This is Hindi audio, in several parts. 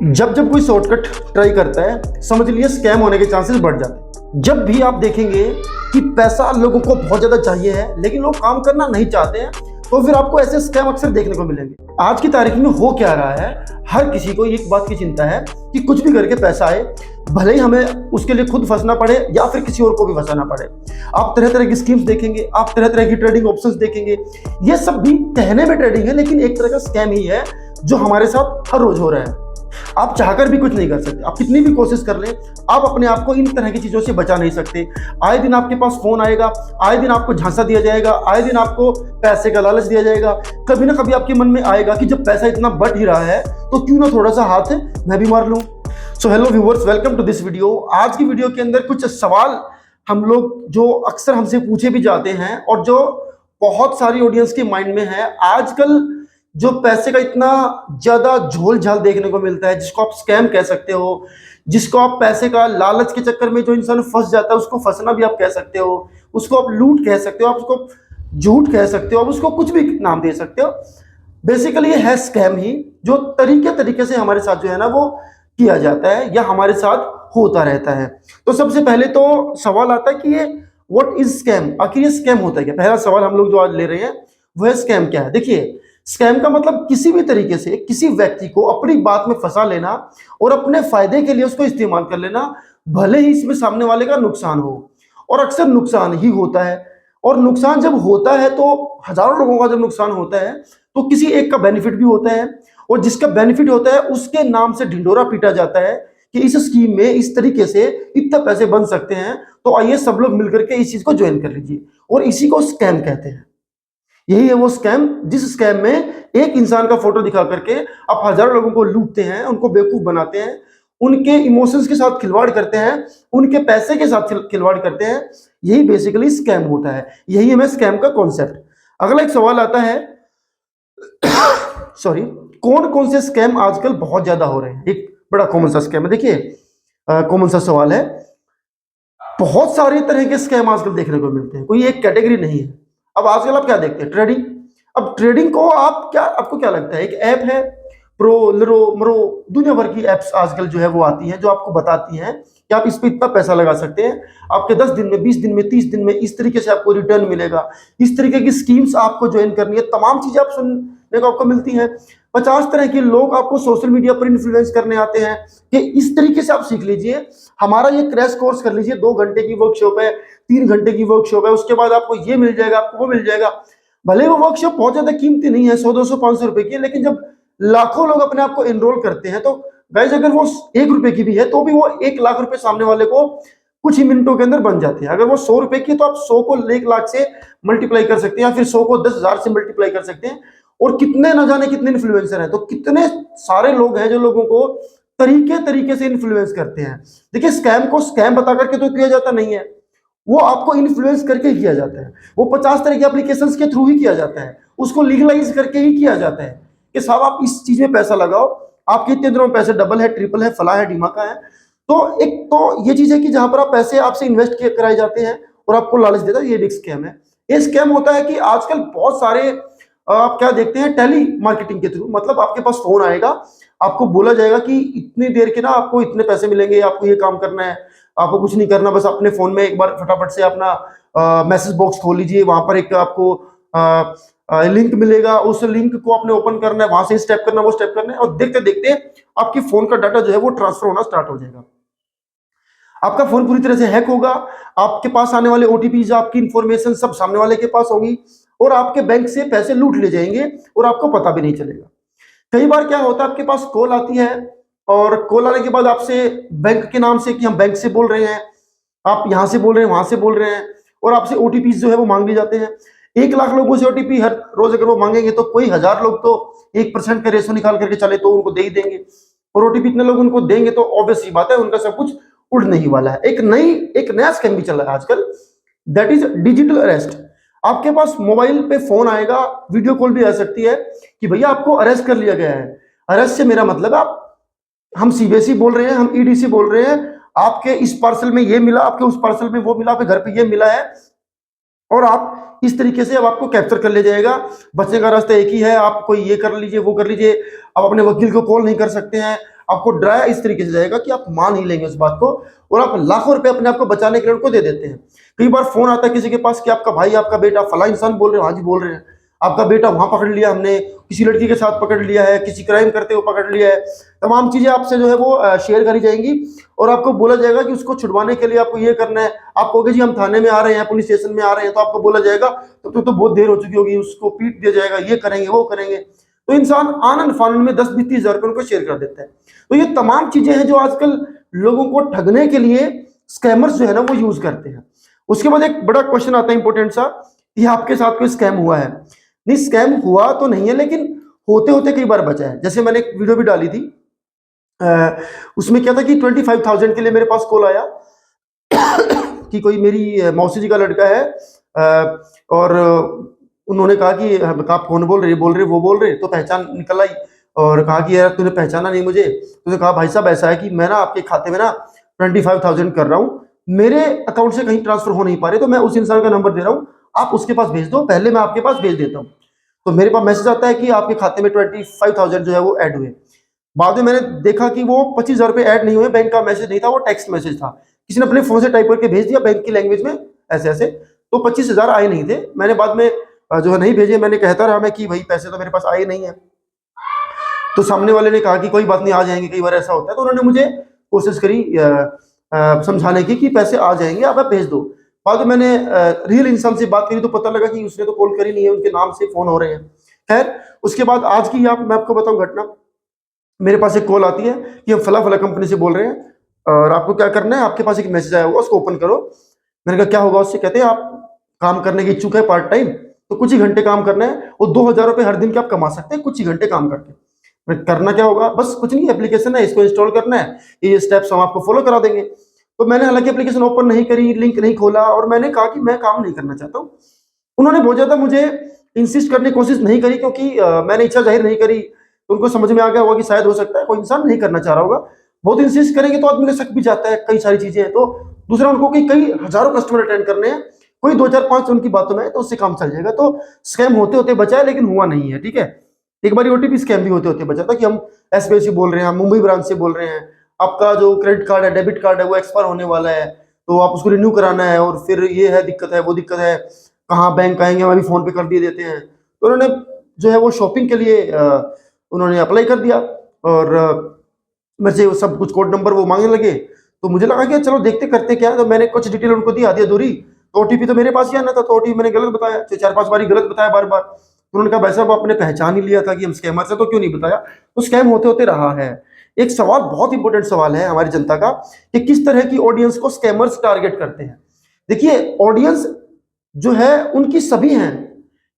जब जब कोई शॉर्टकट ट्राई करता है समझ लिए स्कैम होने के चांसेस बढ़ जाते हैं। जब भी आप देखेंगे कि पैसा लोगों को बहुत ज़्यादा चाहिए है लेकिन लोग काम करना नहीं चाहते हैं तो फिर आपको ऐसे स्कैम अक्सर देखने को मिलेंगे। आज की तारीख में हो क्या रहा है, हर किसी को एक बात की चिंता है कि कुछ भी करके पैसा आए, भले ही हमें उसके लिए खुद फंसना पड़े या फिर किसी और को भी फंसाना पड़े। आप तरह तरह की स्कीम्स देखेंगे, आप तरह तरह की ट्रेडिंग ऑप्शंस देखेंगे। ये सब भी कहने में ट्रेडिंग है लेकिन एक तरह का स्कैम ही है जो हमारे साथ हर रोज हो रहा है। आप चाहकर भी कुछ नहीं कर सकते, आप कितनी भी कोशिश कर लें, आप अपने आप को इन तरह की चीजों से बचा नहीं सकते। आए दिन आपके पास फोन आएगा, आए दिन आपको झांसा दिया जाएगा, आए दिन आपको पैसे का लालच दिया जाएगा। कभी ना कभी आपके मन में आएगा कि जब पैसा इतना बढ़ ही रहा है तो क्यों ना थोड़ा सा हाथ मैं भी मार लूं। So hello viewers, welcome to this video. आज की वीडियो के अंदर कुछ सवाल हम लोग जो अक्सर हमसे पूछे भी जाते हैं और जो बहुत सारी ऑडियंस के माइंड में है। आजकल जो पैसे का इतना ज्यादा झोल झाल देखने को मिलता है, जिसको आप स्कैम कह सकते हो, जिसको आप पैसे का लालच के चक्कर में जो इंसान फंस जाता है उसको फंसना भी आप कह सकते हो, उसको आप लूट कह सकते हो, आप उसको झूठ कह सकते हो, आप उसको कुछ भी नाम दे सकते हो। बेसिकली ये है स्कैम ही, जो तरीके तरीके से हमारे साथ जो है ना वो किया जाता है या हमारे साथ होता रहता है। तो सबसे पहले तो सवाल आता है कि ये व्हाट इज स्कैम, आखिर ये स्कैम होता है क्या। पहला सवाल हम लोग जो आज ले रहे हैं वह स्कैम क्या है। देखिए, स्कैम का मतलब किसी भी तरीके से किसी व्यक्ति को अपनी बात में फंसा लेना और अपने फायदे के लिए उसको इस्तेमाल कर लेना, भले ही इसमें सामने वाले का नुकसान हो। और अक्सर नुकसान ही होता है, और नुकसान जब होता है तो हजारों लोगों का जब नुकसान होता है तो किसी एक का बेनिफिट भी होता है, और जिसका बेनिफिट होता है उसके नाम से ढिंढोरा पीटा जाता है कि इस स्कीम में इस तरीके से इतने पैसे बन सकते हैं। तो आइए सब लोग मिलकर के इस चीज को ज्वाइन कर लीजिए, और इसी को स्कैम कहते हैं। यही है वो स्कैम, जिस स्कैम में एक इंसान का फोटो दिखा करके आप हजारों लोगों को लूटते हैं, उनको बेवकूफ बनाते हैं, उनके इमोशंस के साथ खिलवाड़ करते हैं, उनके पैसे के साथ खिलवाड़ करते हैं। यही बेसिकली स्कैम होता है, यही है स्कैम का कॉन्सेप्ट। अगला एक सवाल आता है सॉरी, कौन कौन से स्कैम आजकल बहुत ज्यादा हो रहे हैं। एक बड़ा कॉमन सा स्कैम है, देखिए कॉमन सा सवाल है। बहुत सारे तरह के स्कैम आजकल देखने को मिलते हैं, कोई एक कैटेगरी नहीं है। अब आजकल आप क्या देखते हैं, ट्रेडिंग। अब ट्रेडिंग को आपको क्या लगता है, एक ऐप है प्रो लरो मरो, दुनिया भर की एप्स आजकल जो है वो आती हैं जो आपको बताती हैं कि आप इस पे इतना पैसा लगा सकते हैं, आपके 10 दिन में, 20 दिन में, 30 दिन में इस तरीके से आपको रिटर्न मिलेगा, इस तरीके की स्कीम्स आपको ज्वाइन करनी है, तमाम चीजें आप सुनने को आपको मिलती हैं। 50 तरह के लोग आपको सोशल मीडिया पर इन्फ्लुएंस करने आते हैं कि इस तरीके से आप सीख लीजिए, हमारा ये क्रैश कोर्स कर लीजिए, 2 घंटे की वर्कशॉप है, 3 घंटे की वर्कशॉप है, उसके बाद आपको ये मिल जाएगा, आपको वो मिल जाएगा। भले वो वर्कशॉप बहुत ज्यादा कीमती नहीं है, 100 200 500 रुपए की, लेकिन जब लाखों लोग अपने आप को एनरोल करते हैं तो गाइस अगर वो 1 रुपए की भी है तो भी वो 1 लाख रुपए सामने वाले को कुछ ही मिनटों के अंदर बन जाते हैं। अगर वो 100 रुपए की तो आप 100 को 1 लाख से मल्टीप्लाई कर सकते हैं, या फिर 100 को 10,000 से मल्टीप्लाई कर सकते हैं। और कितने न जाने कितने इन्फ्लुएंसर हैं, तो कितने सारे लोग हैं जो लोगों को तरीके तरीके से इन्फ्लुएंस करते हैं। देखिए, स्कैम को स्कैम बता करके तो किया जाता नहीं है, वो आपको इन्फ्लुएंस करके किया जाता है। वो 50 तरह के एप्लीकेशंस के थ्रू ही किया जाता है, उसको लीगलाइज करके ही किया जाता है कि साहब आप इस चीज में पैसा लगाओ, आपके इतने दिनों में पैसे डबल है, ट्रिपल है, फला है, ढीमाका है। तो एक तो ये चीज है कि जहां पर आप पैसे आपसे इन्वेस्ट कराए जाते हैं और आपको लालच देता है, ये भी स्कैम है। ये स्कैम होता है कि आजकल बहुत सारे आप क्या देखते हैं, टेली मार्केटिंग के थ्रू, मतलब आपके पास फोन आएगा, आपको बोला जाएगा कि इतनी देर के ना आपको इतने पैसे मिलेंगे, आपको ये काम करना है, आपको कुछ नहीं करना, बस अपने फोन में एक बार फटाफट से अपना मैसेज बॉक्स खोल लीजिए, वहां पर एक आपको लिंक मिलेगा, उस लिंक को आपने ओपन करना है, वहां से स्टेप करना, वो स्टेप करना है, और देखते देखते आपकी फोन का डाटा जो है वो ट्रांसफर होना स्टार्ट हो जाएगा। आपका फोन पूरी तरह से हैक होगा, आपके पास आने वाले ओटीपीज, आपकी इंफॉर्मेशन सब सामने वाले के पास होगी, और आपके बैंक से पैसे लूट ले जाएंगे और आपको पता भी नहीं चलेगा। कई बार क्या होता है, आपके पास कॉल आती है, और कॉल आने के बाद आपसे बैंक के नाम से कि हम बैंक से बोल रहे हैं, आप यहां से बोल रहे हैं, वहां से बोल रहे हैं, और आपसे ओटीपी जो है वो मांग लिए जाते हैं। 1 लाख लोगों से ओटीपी हर रोज अगर वो मांगेंगे तो कोई 1000 लोग तो 1% का रेशो निकाल करके चले तो उनको दे ही देंगे, और ओटीपी इतने लोग उनको देंगे तो ऑब्वियस सी बात है उनका सब कुछ उड़ने ही वाला है। एक नया स्कैम भी चल रहा है आजकल, दैट इज डिजिटल अरेस्ट। आपके पास मोबाइल पे फोन आएगा, वीडियो कॉल भी आ सकती है कि भैया आपको अरेस्ट कर लिया गया है। अरेस्ट से मेरा मतलब हम सीबीएसई बोल रहे हैं, हम ईडीसी बोल रहे हैं, आपके इस पार्सल में ये मिला, आपके उस पार्सल में वो मिला, आपके घर पे ये मिला है, और आप इस तरीके से अब आपको कैप्चर कर लिया जाएगा। बचने का रास्ता एक ही है, आप कोई ये कर लीजिए, वो कर लीजिए, आप अपने वकील को कॉल नहीं कर सकते हैं, आपको डराया इस तरीके से जाएगा कि आप मान ही लेंगे उस बात को, और आप लाखों रुपए अपने आप को बचाने के लिए उनको दे देते हैं। कई बार फोन आता है किसी के पास कि आपका भाई, आपका बेटा, फला इंसान बोल रहे हो, हाँ जी बोल रहे हैं, आपका बेटा वहां पकड़ लिया हमने, किसी लड़की के साथ पकड़ लिया है, किसी क्राइम करते हुए पकड़ लिया है। तमाम चीजें आपसे जो है वो शेयर करी जाएंगी, और आपको बोला जाएगा कि उसको छुड़वाने के लिए आपको ये करना है। आप कहोगे जी हम थाने में आ रहे हैं, पुलिस स्टेशन में आ रहे हैं, तो आपको बोला जाएगा तो बहुत देर हो चुकी होगी, उसको पीट दिया जाएगा, ये करेंगे वो करेंगे। तो इंसान आनंद फानंद में 10-20-30 हज़ार रुपये उनको शेयर कर देता है। तो ये तमाम चीजें हैं जो आजकल लोगों को ठगने के लिए स्कैमर्स जो है ना वो यूज करते हैं। उसके बाद एक बड़ा क्वेश्चन आता है इंपॉर्टेंट सा, ये आपके साथ कोई स्कैम हुआ है? नहीं, स्कैम हुआ तो नहीं है, लेकिन होते होते कई बार बचा है। जैसे मैंने एक वीडियो भी डाली थी, उसमें क्या था कि 25,000 के लिए मेरे पास कॉल आया कि कोई मेरी मौसी जी का लड़का है, और उन्होंने कहा कि आप कौन बोल रहे, वो बोल रहे, तो पहचान निकल आई, और कहा कि यार तूने पहचाना नहीं मुझे। तो कहा भाई साहब ऐसा है कि मैं ना आपके खाते में ना 25,000 कर रहा हूँ, मेरे अकाउंट से कहीं ट्रांसफर हो नहीं पा रहे, तो मैं उस इंसान का नंबर दे रहा हूँ, आप उसके पास भेज दो, पहले मैं आपके पास भेज देता हूँ। तो मेरे पास मैसेज आता है कि आपके खाते में 25,000 जो है वो ऐड हुए। बाद में मैंने देखा कि वो 25,000 रुपये ऐड नहीं हुए, बैंक का मैसेज नहीं था, वो टेक्स्ट मैसेज था, किसी ने अपने फोन से टाइप करके भेज दिया बैंक की लैंग्वेज में, ऐसे ऐसे। तो 25,000 आए नहीं थे। मैंने बाद में जो है नहीं भेजे, मैंने कहता रहा मैं कि भाई पैसे तो मेरे पास आए नहीं है। तो सामने वाले ने कहा कि कोई बात नहीं, आ जाएंगे, कई बार ऐसा होता है। तो उन्होंने मुझे कोशिश करी समझाने की कि पैसे आ जाएंगे, आप भेज दो। बाद में मैंने रियल इंसान से बात करी तो पता लगा कि उसने तो कॉल करी नहीं है, उनके नाम से फोन हो रहे हैं। खैर, उसके बाद आज की मैं आपको बताऊं घटना। मेरे पास एक कॉल आती है कि हम फला फला कंपनी से बोल रहे हैं, और आपको क्या करना है, आपके पास एक मैसेज आया होगा, उसको ओपन करो। मैंने कहा क्या होगा उससे? कहते हैं आप काम करने के इच्छुक है पार्ट टाइम, तो कुछ ही घंटे काम करना है, और 2,000 रुपये हर दिन के आप कमा सकते हैं कुछ ही घंटे काम करके। करना क्या होगा? बस कुछ नहीं, एप्लीकेशन है, इसको इंस्टॉल करना है, ये स्टेप्स हम आपको फॉलो करा देंगे। तो मैंने हालांकि एप्लीकेशन ओपन नहीं करी, लिंक नहीं खोला, और मैंने कहा कि मैं काम नहीं करना चाहता हूँ। उन्होंने बहुत ज्यादा मुझे इंसिस्ट करने की कोशिश नहीं करी, क्योंकि मैंने इच्छा जाहिर नहीं करी, तो उनको समझ में आ गया होगा कि शायद हो सकता है कोई इंसान नहीं करना चाह रहा होगा। बहुत इंसिस्ट करेंगे तो आदमी का शक भी जाता है, कई सारी चीजें हैं। तो दूसरा, उनको कि कई हजारों कस्टमर अटेंड करने हैं, कोई 2 4 5 उनकी बातों में तो उससे काम चल जाएगा। तो स्कैम होते होते बचा है, लेकिन हुआ नहीं है, ठीक है। एक बार ओटीपी स्कैम भी होते होते बचा था कि हम एसबीआई से बोल रहे हैं, हम मुंबई ब्रांच से बोल रहे हैं, आपका जो क्रेडिट कार्ड है, डेबिट कार्ड है, वो एक्सपायर होने वाला है, तो आप उसको रिन्यू कराना है, और फिर ये है दिक्कत है, वो दिक्कत है, कहाँ बैंक आएंगे, हम अभी फोन पे कर दिए देते हैं। तो उन्होंने जो है वो शॉपिंग के लिए उन्होंने अप्लाई कर दिया, और मेरे से वो सब कुछ कोड नंबर वो मांगने लगे। तो मुझे लगा कि चलो देखते करते क्या है, तो मैंने कुछ डिटेल उनको दी, आधी अधूरी। तो ओटीपी तो मेरे पास ही आना था, तो ओटीपी मैंने गलत बताया, 4 5 बारी गलत बताया बार बार। तो उन्होंने कहा भाई साहब आपने पहचान ही लिया था कि हम स्कैमर से, तो क्यों नहीं बताया? तो स्कैम होते होते रहा है। एक सवाल, बहुत इंपॉर्टेंट सवाल है हमारी जनता का, कि किस तरह की ऑडियंस को स्कैमर्स टारगेट करते हैं। देखिए, ऑडियंस जो है उनकी सभी हैं,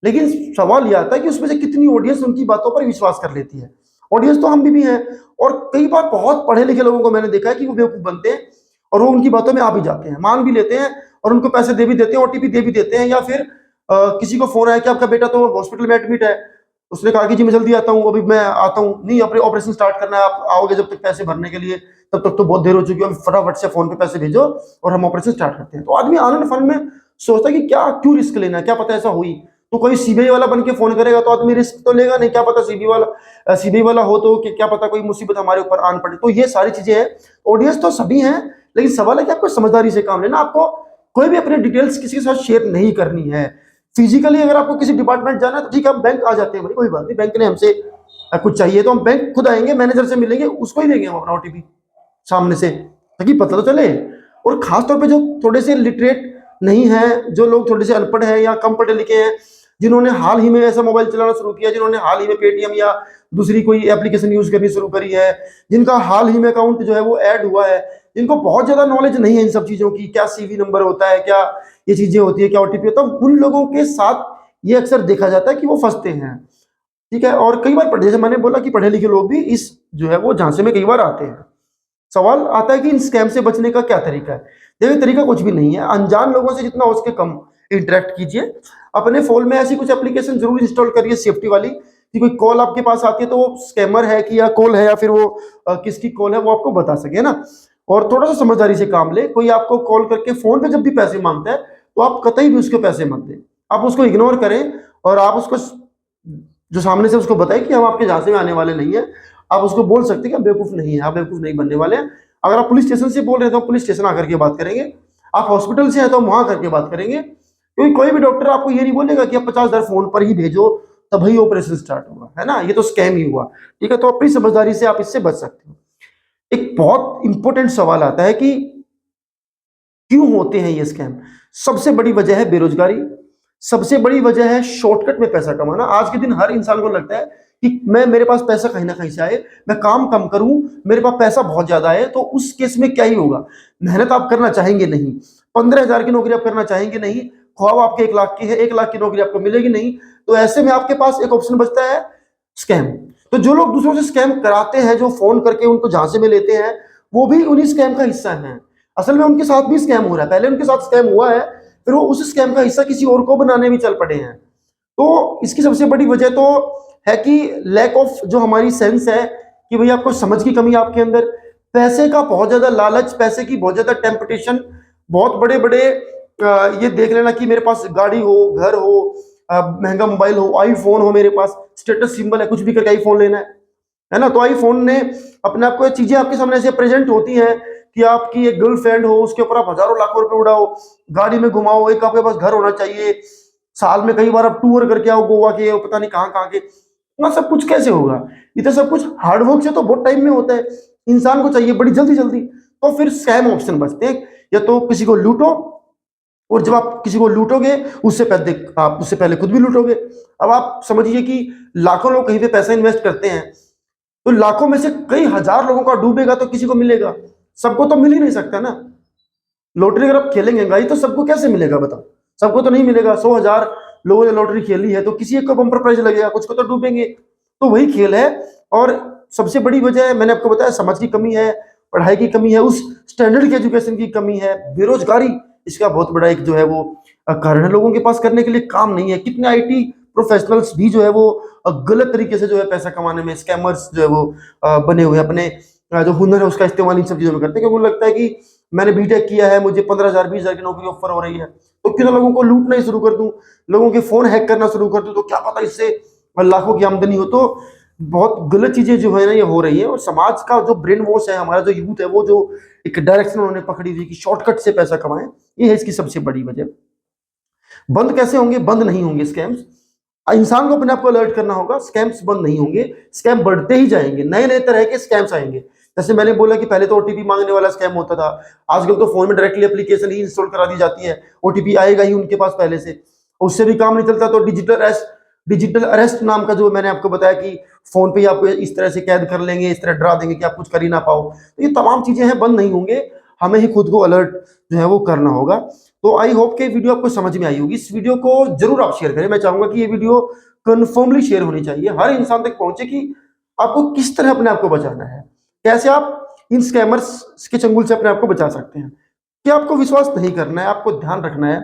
लेकिन सवाल यह आता है कि उसमें से कितनी ऑडियंस उनकी बातों पर विश्वास कर लेती है। ऑडियंस तो हम भी हैं, और कई बार बहुत पढ़े लिखे लोगों को मैंने देखा है कि वो बेवकूफ बनते हैं, और वो उनकी बातों में आ भी जाते हैं, मान भी लेते हैं, और उनको पैसे दे भी देते हैं, ओटीपी दे भी देते हैं। या फिर किसी को फोन आया कि आपका बेटा तो हॉस्पिटल में एडमिट है, उसने कहा कि जी मैं जल्दी आता हूँ, अभी मैं आता हूँ, नहीं अपने ऑपरेशन स्टार्ट करना है, आप आओगे जब तक पैसे भरने के लिए, तब तक तो बहुत देर हो चुकी है, फटाफट से फोन पे पैसे भेजो और हम ऑपरेशन स्टार्ट करते हैं। तो आदमी आनंद फन में सोचता है कि क्या, क्यों रिस्क लेना है, क्या पता ऐसा हुई। तो कोई सीबीआई वाला बन के फोन करेगा तो आदमी रिस्क तो लेगा नहीं, क्या पता सीबीआई वाला हो तो कि क्या पता कोई मुसीबत हमारे ऊपर आन पड़े। तो ये सारी चीजें हैं। ऑडियंस तो सभी हैं, लेकिन सवाल है कि आपको समझदारी से काम लेना, आपको कोई भी अपने डिटेल्स किसी के साथ शेयर नहीं करनी है। फिजिकली अगर आपको किसी डिपार्टमेंट जाना है तो ठीक है, हम बैंक आ जाते हैं भाई, कोई बात नहीं, बैंक ने हमसे कुछ चाहिए तो हम बैंक खुद आएंगे, मैनेजर से मिलेंगे, उसको ही देंगे हम अपना ओटीपी सामने से, ताकि पता तो चले। और खासतौर पे जो थोड़े से लिटरेट नहीं है, जो लोग थोड़े से अनपढ़ हैं या कम पढ़े लिखे हैं, जिन्होंने हाल ही में ऐसा मोबाइल चलाना शुरू किया, जिन्होंने हाल ही में पेटीएम या दूसरी कोई एप्लीकेशन यूज करनी शुरू करी है, जिनका हाल ही में अकाउंट जो है वो ऐड हुआ है, जिनको बहुत ज्यादा नॉलेज नहीं है इन सब चीजों की, क्या सीवी नंबर होता है, क्या ये चीजें होती है, क्या ओटीपी होता है, उन लोगों के साथ ये अक्सर देखा जाता है कि वो फंसते हैं, ठीक है। और कई बार जैसे मैंने बोला कि पढ़े लिखे लोग भी इस जो है वो झांसे में कई बार आते हैं। सवाल आता है कि इन स्कैम से बचने का क्या तरीका है? देखिए, तरीका कुछ भी नहीं है, अनजान लोगों से जितना हो सके कम इंटरेक्ट कीजिए। अपने फोन में ऐसी कुछ एप्लीकेशन जरूर इंस्टॉल करिए सेफ्टी वाली, कि कोई कॉल आपके पास आती है तो वो स्कैमर है कि या कॉल है, या फिर वो किसकी कॉल है वो आपको बता सके ना। और थोड़ा सा समझदारी से काम ले। कोई आपको कॉल करके फोन पे जब भी पैसे मांगता है तो आप कतई भी उसके पैसे मत दें, आप उसको इग्नोर करें, और आप उसको जो सामने से उसको बताएं कि हम आपके झांसे में आने वाले नहीं है, आप उसको बोल सकते हैं कि आप बेवकूफ नहीं है, आप बेवकूफ नहीं बनने वाले हैं। अगर आप पुलिस स्टेशन से बोल रहे हैं तो हम पुलिस स्टेशन आकर के बात करेंगे, आप हॉस्पिटल से हैं तो हम वहां करके बात करेंगे, क्योंकि कोई भी डॉक्टर आपको ये नहीं बोलेगा कि आप 50,000 फोन पर ही भेजो तभी ऑपरेशन स्टार्ट होगा, है ना, ये तो स्कैम ही हुआ। ठीक है, तो अपनी समझदारी से आप इससे बच सकते हो। एक बहुत इंपॉर्टेंट सवाल आता है कि क्यों होते हैं ये स्कैम। सबसे बड़ी वजह है बेरोजगारी, सबसे बड़ी वजह है शॉर्टकट में पैसा कमाना। आज के दिन हर इंसान को लगता है कि मेरे पास पैसा कहीं ना कहीं से आए, मैं काम कम करूं, मेरे पास पैसा बहुत ज्यादा है, तो उस केस में क्या ही होगा, मेहनत आप करना चाहेंगे नहीं, 15,000 की नौकरी आप करना चाहेंगे नहीं, ख्वाब आपके 1 लाख की है, 1 लाख की नौकरी आपको मिलेगी नहीं, तो ऐसे में आपके पास एक ऑप्शन बचता है स्कैम। तो जो लोग दूसरों से स्कैम कराते हैं, जो फोन करके उनको झांसे में लेते हैं, वो भी उन्हीं स्कैम का हिस्सा है। असल में उनके साथ भी स्कैम हो रहा है, पहले उनके साथ स्कैम हुआ है, फिर वो उस स्कैम का हिस्सा किसी और को बनाने भी चल पड़े हैं। तो इसकी सबसे बड़ी वजह तो है कि लैक ऑफ जो हमारी सेंस है, कि भाई आपको समझ की कमी आपके अंदर, पैसे का बहुत ज्यादा लालच, पैसे की बहुत ज्यादा टेम्पटेशन, बहुत बड़े बड़े ये देख लेना कि मेरे पास गाड़ी हो, घर हो, महंगा मोबाइल हो, आईफोन हो मेरे पास, स्टेटस सिंबल है, कुछ भी करके आईफोन लेना है ना। तो आईफोन ने अपने आप को चीजें आपके सामने ऐसे प्रेजेंट होती हैं कि आपकी एक गर्लफ्रेंड हो, उसके ऊपर आप हजारों लाखों रुपए उड़ाओ, गाड़ी में घुमाओ, एक आपके पास घर होना चाहिए, साल में कई बार आप टूर करके आओ गोवा के, पता नहीं कहाँ कहाँ के, ना सब कुछ कैसे होगा। ये तो सब कुछ हार्डवर्क से तो बहुत टाइम में होता है, इंसान को चाहिए बड़ी जल्दी जल्दी। तो फिर स्कैम ऑप्शन बचते हैं, या तो किसी को लूटो, और जब आप किसी को लूटोगे उससे पहले आप उससे पहले खुद भी लूटोगे। अब आप समझिए कि लाखों लोग कहीं पे पैसा इन्वेस्ट करते हैं, तो लाखों में से कई हजार लोगों का डूबेगा तो किसी को मिलेगा, सबको तो मिल ही नहीं सकता ना। लॉटरी अगर आप खेलेंगे गाई तो सबको कैसे मिलेगा बताओ, सबको तो नहीं मिलेगा। 100,000 लोगों ने लॉटरी खेली है तो किसी एक को बम्पर प्राइज लगेगा, कुछ को तो डूबेंगे। तो वही खेल है। और सबसे बड़ी वजह मैंने आपको बताया, समझ की कमी है, पढ़ाई की कमी है, उस स्टैंडर्ड की एजुकेशन की कमी है, बेरोजगारी इसका बहुत बड़ा एक जो है वो कारण है। लोगों के पास करने के लिए काम नहीं है। कितने आईटी प्रोफेशनल्स भी जो है वो गलत तरीके से जो है पैसा कमाने में स्कैमर्स जो है वो बने हुए अपने जो हुनर है उसका इस्तेमाल इन सब चीजों में करते हैं, क्योंकि उनको लगता है कि मैंने बीटेक किया है, मुझे 15,000 20,000 की नौकरी ऑफर हो रही है, तो क्यों ना लोगों को लूटना ही शुरू कर दूं, लोगों के फोन हैक करना शुरू कर दूं, तो क्या पता इससे लाखों की आमदनी हो। तो बहुत गलत चीजें जो है ना ये हो रही है। और समाज का जो ब्रेन वॉश है, हमारा जो यूथ है, वो जो एक डायरेक्शन उन्होंने पकड़ी हुई कि शॉर्टकट से पैसा कमाएं, ये है इसकी सबसे बड़ी वजह। बंद कैसे होंगे? बंद नहीं होंगे स्कैम्स। इंसान को अपने आप को अलर्ट करना होगा, स्कैम्स बंद नहीं होंगे, स्कैम बढ़ते ही जाएंगे, नए नए तरह के स्कैम्स आएंगे। जैसे मैंने बोला कि पहले तो ओटीपी मांगने वाला स्कैम होता था, आजकल तो फोन में डायरेक्टली एप्लीकेशन ही इंस्टॉल करा दी जाती है, ओटीपी आएगा ही उनके पास पहले से, उससे भी काम नहीं चलता तो डिजिटल अरेस्ट नाम का जो मैंने आपको बताया कि फोन पे ही आपको इस तरह से कैद कर लेंगे, इस तरह डरा देंगे कि आप कुछ कर ही ना पाओ। तो ये तमाम चीजें हैं, बंद नहीं होंगे, हमें ही खुद को अलर्ट जो है वो करना होगा। तो आई होप कि वीडियो आपको समझ में आई होगी। इस वीडियो को जरूर आप शेयर करें, मैं चाहूंगा कि ये वीडियो कन्फर्मली शेयर होनी चाहिए, हर इंसान तक पहुंचे कि आपको किस तरह अपने आप को बचाना है, कैसे आप इन स्कैमर्स के चंगुल से अपने आप को बचा सकते हैं। कि आपको विश्वास नहीं करना है, आपको ध्यान रखना है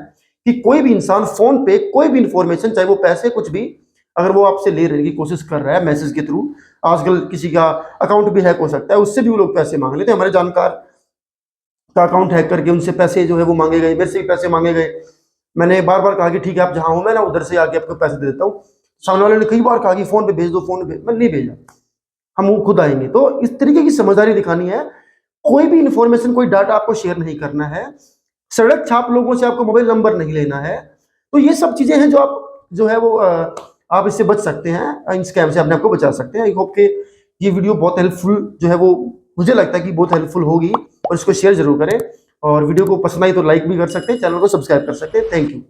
कि कोई भी इंसान फोन पे कोई भी इंफॉर्मेशन, चाहे वो पैसे कुछ भी, अगर वो आपसे ले रहे की कोशिश कर रहा है मैसेज के थ्रू, आजकल किसी का अकाउंट भी हैक हो सकता है, उससे भी वो लोग पैसे मांग लेते हैं। हमारे जानकार का अकाउंट हैक करके उनसे पैसे जो है वो मांगे गए, मेरे से भी पैसे मांगे गए। मैंने बार बार कहा कि ठीक है आप जहां हो मैं ना उधर से आके आपको पैसे दे देता हूँ, सामने वाले ने कई बार कहा कि फोन पे भेज दो, फोन पे मैं नहीं भेजा, हम वो खुद आएंगे। तो इस तरीके की समझदारी दिखानी है। कोई भी इंफॉर्मेशन, कोई डाटा आपको शेयर नहीं करना है, सड़क छाप लोगों से आपको मोबाइल नंबर नहीं लेना है। तो ये सब चीजें हैं जो आप जो है वो आप इससे बच सकते हैं, इन स्कैम से अपने आप को बचा सकते हैं। आई होप के ये वीडियो बहुत हेल्पफुल जो है वो, मुझे लगता है कि बहुत हेल्पफुल होगी, और इसको शेयर जरूर करें। और वीडियो को पसंद आई तो लाइक भी कर सकते हैं, चैनल को सब्सक्राइब कर सकते हैं। Thank you.